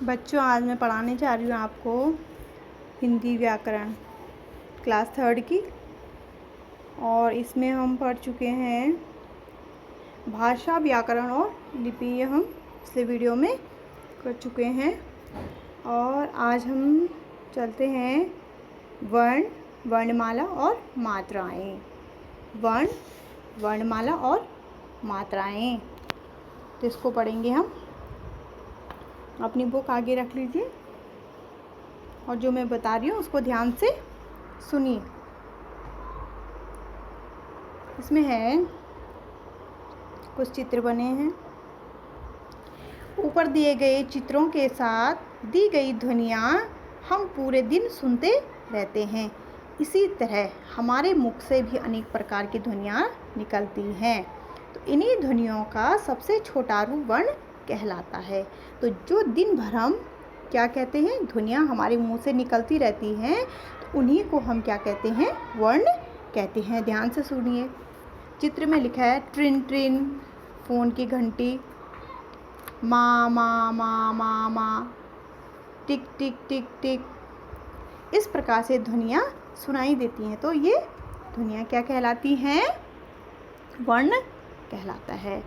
बच्चों, आज मैं पढ़ाने जा रही हूँ आपको हिंदी व्याकरण क्लास 3 की। और इसमें हम पढ़ चुके हैं भाषा, व्याकरण और लिपि। ये हम पिछले वीडियो में कर चुके हैं। और आज हम चलते हैं वर्ण, वर्णमाला और मात्राएं। वर्ण, वर्णमाला और मात्राएं, तो इसको पढ़ेंगे हम। अपनी बुक आगे रख लीजिए और जो मैं बता रही हूँ उसको ध्यान से सुनिए। इसमें है कुछ चित्र बने हैं। ऊपर दिए गए चित्रों के साथ दी गई ध्वनियाँ हम पूरे दिन सुनते रहते हैं। इसी तरह हमारे मुख से भी अनेक प्रकार की ध्वनियाँ निकलती हैं। तो इन्हीं ध्वनियों का सबसे छोटा रूप वर्ण कहलाता है। तो जो दिन भर हम क्या कहते हैं, ध्वनियाँ हमारे मुंह से निकलती रहती हैं, तो उन्हीं को हम क्या कहते हैं, वर्ण कहते हैं। ध्यान से सुनिए। चित्र में लिखा है ट्रिन ट्रिन, फ़ोन की घंटी, माँ माँ माँ माँ माँ, टिक टिक टिक टिक। इस प्रकार से ध्वनियाँ सुनाई देती हैं। तो ये ध्वनियाँ क्या कहलाती हैं, वर्ण कहलाता है।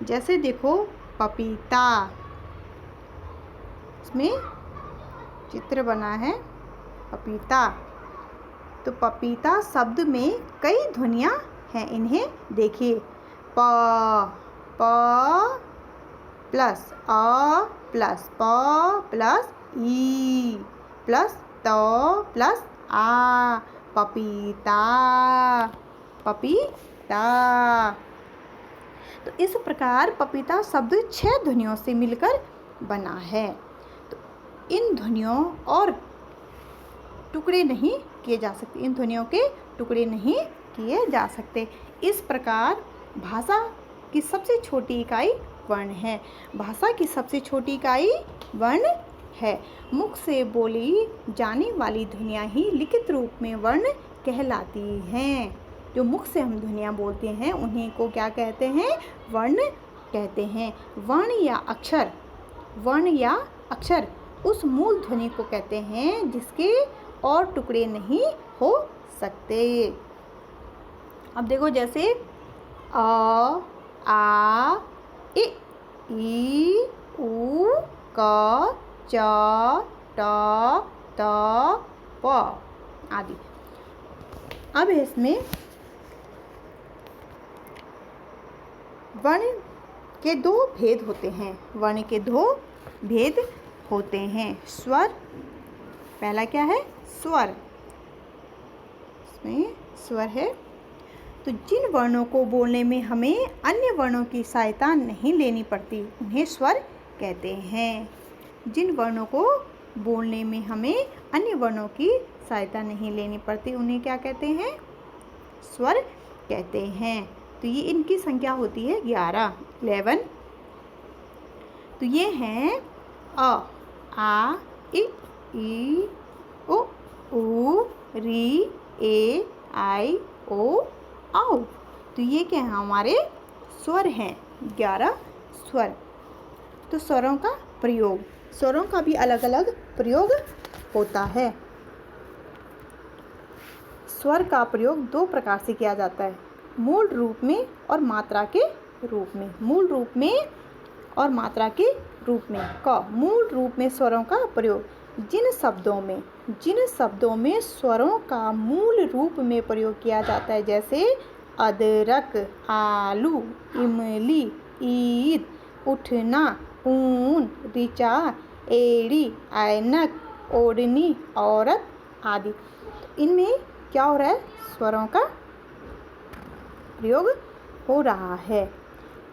जैसे देखो पपीता, इसमें चित्र बना है पपीता। तो पपीता शब्द में कई ध्वनियाँ हैं, इन्हें देखिए। प प्लस अ प्लस प प्लस ई प्लस त प्लस आ, पपीता पपीता। तो इस प्रकार पपीता शब्द 6 ध्वनियों से मिलकर बना है। तो इन ध्वनियों और टुकड़े नहीं किए जा सकते, इन ध्वनियों के टुकड़े नहीं किए जा सकते। इस प्रकार भाषा की सबसे छोटी इकाई वर्ण है। भाषा की सबसे छोटी इकाई वर्ण है। मुख से बोली जाने वाली ध्वनियाँ ही लिखित रूप में वर्ण कहलाती हैं। जो मुख से हम ध्वनियाँ बोलते हैं उन्हीं को क्या कहते हैं, वर्ण कहते हैं। वर्ण या अक्षर उस मूल ध्वनि को कहते हैं जिसके और टुकड़े नहीं हो सकते। अब देखो, जैसे अ आ इ ई उ क च ट त प आदि। अब इसमें वर्ण के 2 भेद होते हैं। वर्ण के 2 भेद होते हैं। स्वर, पहला क्या है, स्वर। इसमें स्वर है। तो जिन वर्णों को बोलने में हमें अन्य वर्णों की सहायता नहीं लेनी पड़ती उन्हें स्वर कहते हैं। जिन वर्णों को बोलने में हमें अन्य वर्णों की सहायता नहीं लेनी पड़ती उन्हें क्या कहते हैं, स्वर कहते हैं। तो ये इनकी संख्या होती है 11। तो ये हैं अ आ इ ई उ ऊ री ए आई ओ औ। तो ये क्या है, हमारे स्वर हैं, 11 स्वर। तो स्वरों का प्रयोग, स्वरों का भी अलग अलग प्रयोग होता है। स्वर का प्रयोग 2 प्रकार से किया जाता है, मूल रूप में और मात्रा के रूप में। मूल रूप में और मात्रा के रूप में। मूल रूप में स्वरों का प्रयोग जिन शब्दों में स्वरों का मूल रूप में प्रयोग किया जाता है, जैसे अदरक, आलू, इमली, ईद, उठना, ऊन, ऋचा, एड़ी, ऐनक, ओढ़नी, औरत आदि। तो इनमें क्या हो रहा है, स्वरों का प्रयोग हो रहा है।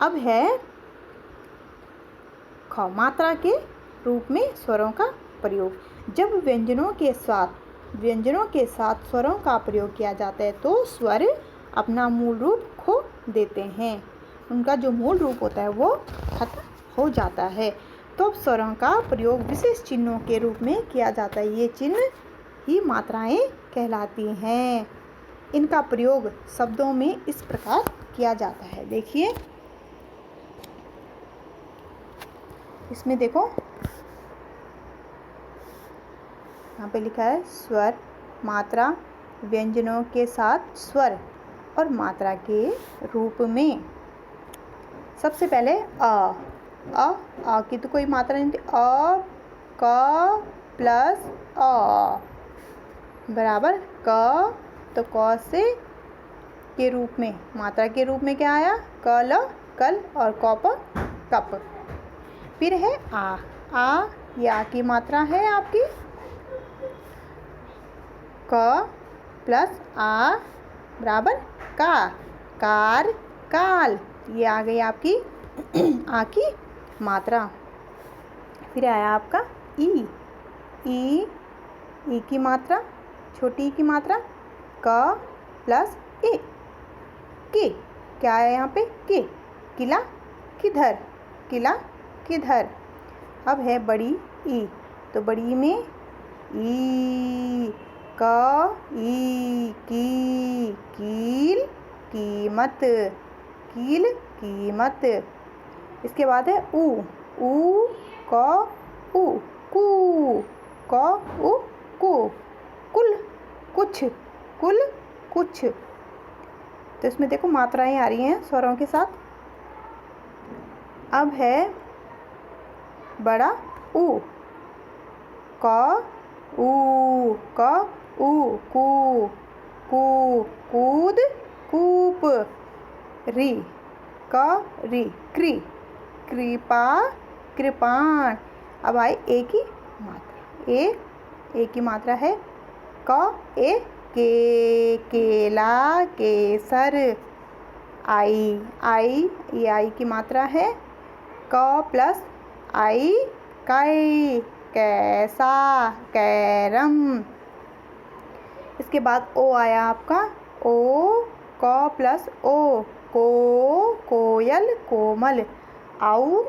अब है ख, मात्रा के रूप में स्वरों का प्रयोग। जब व्यंजनों के साथ स्वरों का प्रयोग किया जाता है तो स्वर अपना मूल रूप खो देते हैं। उनका जो मूल रूप होता है वो खत्म हो जाता है। तो अब स्वरों का प्रयोग विशेष चिन्हों के रूप में किया जाता है। ये चिन्ह ही मात्राएं कहलाती हैं। इनका प्रयोग शब्दों में इस प्रकार किया जाता है। देखिए, इसमें देखो यहाँ पे लिखा है स्वर, मात्रा, व्यंजनों के साथ स्वर और मात्रा के रूप में। सबसे पहले अ की तो कोई मात्रा नहीं थी। अ, क प्लस अ बराबर क, तो क से के रूप में मात्रा के रूप में क्या आया? कल, कल और कप, कप। फिर है आ ये आ की मात्रा है आपकी। क प्लस आ बराबर का, कार, काल। ये आ गई आपकी आ की मात्रा। फिर आया आपका ई की मात्रा, छोटी ई की मात्रा। क प्लस ए, के। क्या है यहाँ पे? के, किला, किधर, किला, किधर। अब है बड़ी ई, तो बड़ी ई में ई, क, ई, की, कील, कीमत, कील, कीमत। इसके बाद है ऊ, क, ऊ, कू, क, ऊ, कू, कुल, कुछ, कुल, कुछ। तो इसमें देखो मात्राएं आ रही हैं स्वरों के साथ। अब है बड़ा ऊ, क, ऊ, कू, कूद, कूप। री, कृपा, कृपाण। अब आए ए की मात्रा। ए की मात्रा है के, केला, केसर। आई ये आई की मात्रा है। क प्लस आई, कै, कैसा, कैरम। इसके बाद ओ आया आपका। ओ, क प्लस ओ, कोयल, कोमल। आउ,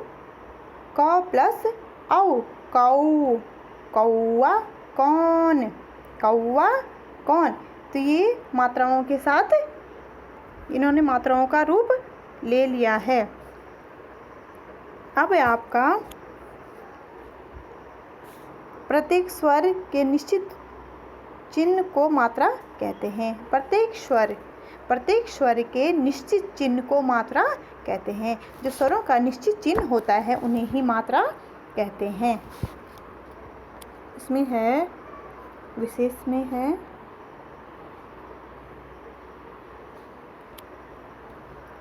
क प्लस औ, कौ, कौआ, कौन, कौआ, कौन। तो ये मात्राओं के साथ इन्होंने मात्राओं का रूप ले लिया है। अब है आपका प्रत्येक स्वर के निश्चित चिन्ह को मात्रा कहते हैं। प्रत्येक स्वर के निश्चित चिन्ह को मात्रा कहते हैं। जो स्वरों का निश्चित चिन्ह होता है उन्हें ही मात्रा कहते हैं। इसमें है, विशेष में है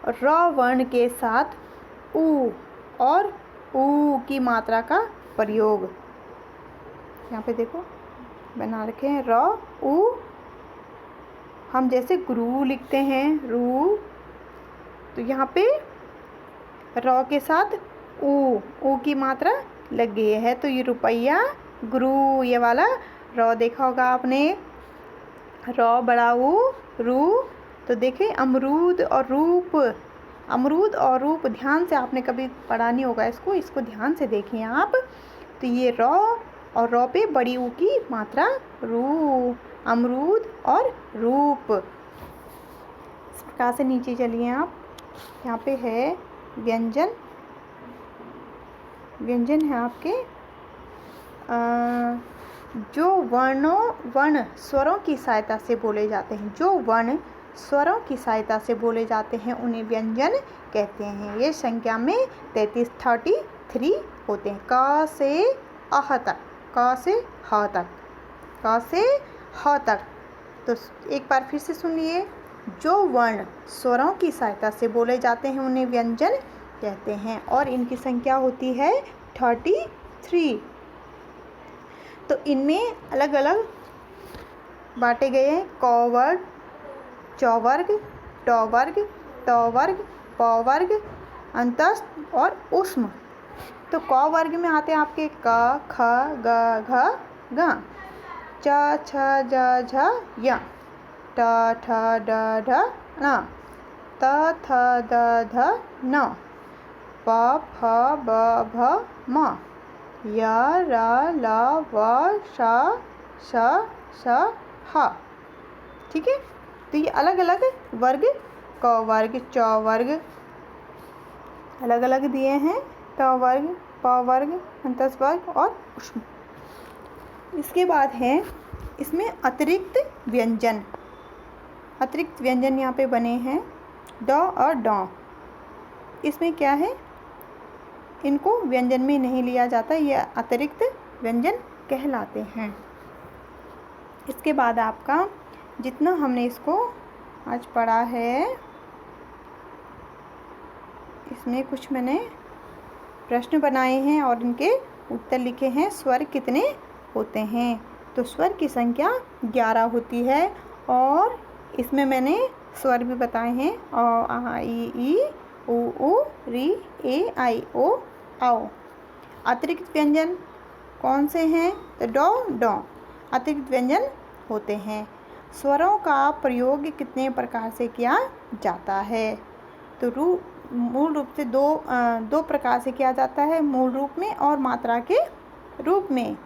र वर्ण के साथ ऊ और ऊ की मात्रा का प्रयोग। यहाँ पे देखो बना रखे हैं र, ऊ। हम जैसे गुरु लिखते हैं, रू, तो यहाँ पे र के साथ ऊ की मात्रा लग गई है। तो ये रुपया, गुरु, ये वाला र देखा होगा आपने। र बड़ा ऊ, रू। तो देखें अमरूद और रूप, अमरूद और रूप। ध्यान से आपने कभी पढ़ा नहीं होगा इसको ध्यान से देखें आप। तो ये र और र पे बड़ी ऊ की मात्रा रू, अमरूद और रूप। इस प्रकार से नीचे चलिए आप। यहाँ पे है व्यंजन। व्यंजन है आपके जो वर्ण स्वरों की सहायता से बोले जाते हैं। जो वर्ण स्वरों की सहायता से बोले जाते हैं उन्हें व्यंजन कहते हैं। ये संख्या में 33 होते हैं। क से अह तक, क से ह तक, क से ह तक। तो एक बार फिर से सुनिए। जो वर्ण स्वरों की सहायता से बोले जाते हैं उन्हें व्यंजन कहते हैं और इनकी संख्या होती है 33। तो इनमें अलग अलग बांटे गए हैं। क वर्ग, च वर्ग, ट वर्ग, ट वर्ग, प वर्ग, अंतस्थ और ऊष्म। तो क वर्ग में आते हैं आपके क, ख, ग, घ, ङ, च, छ, ज, झ, य, ट, ठ, ड, ढ, ण, त, थ, द, ध, न, प, फ, ब, भ, म, य, र, ल, व, श, ह। ठीक है। तो ये अलग अलग वर्ग, क वर्ग, च वर्ग अलग अलग दिए हैं। ट वर्ग, प वर्ग, अंतस्थ वर्ग और ऊष्म। इसके बाद है इसमें अतिरिक्त व्यंजन। अतिरिक्त व्यंजन यहाँ पे बने हैं ड और ड। इसमें क्या है, इनको व्यंजन में नहीं लिया जाता, ये अतिरिक्त व्यंजन कहलाते हैं। इसके बाद आपका जितना हमने इसको आज पढ़ा है, इसमें कुछ मैंने प्रश्न बनाए हैं और इनके उत्तर लिखे हैं। स्वर कितने होते हैं? तो स्वर की संख्या 11 होती है और इसमें मैंने स्वर भी बताए हैं अ, आ, ई, उ, री, ए, आई, ओ, आओ। अतिरिक्त व्यंजन कौन से हैं? तो डॉ, डॉ अतिरिक्त व्यंजन होते हैं। स्वरों का प्रयोग कितने प्रकार से किया जाता है? तो मूल रूप से दो प्रकार से किया जाता है, मूल रूप में और मात्रा के रूप में।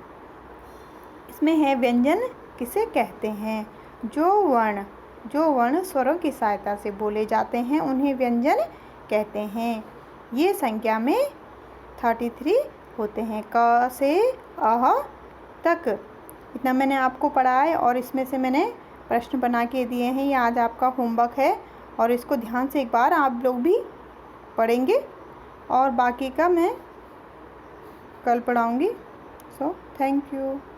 इसमें है व्यंजन किसे कहते हैं? जो वर्ण स्वरों की सहायता से बोले जाते हैं उन्हें व्यंजन कहते हैं। ये संख्या में 33 होते हैं, क से अह तक। इतना मैंने आपको पढ़ा है और इसमें से मैंने प्रश्न बना के दिए हैं। ये आज आपका होमवर्क है और इसको ध्यान से एक बार आप लोग भी पढ़ेंगे और बाकी का मैं कल पढ़ाऊँगी। So thank you.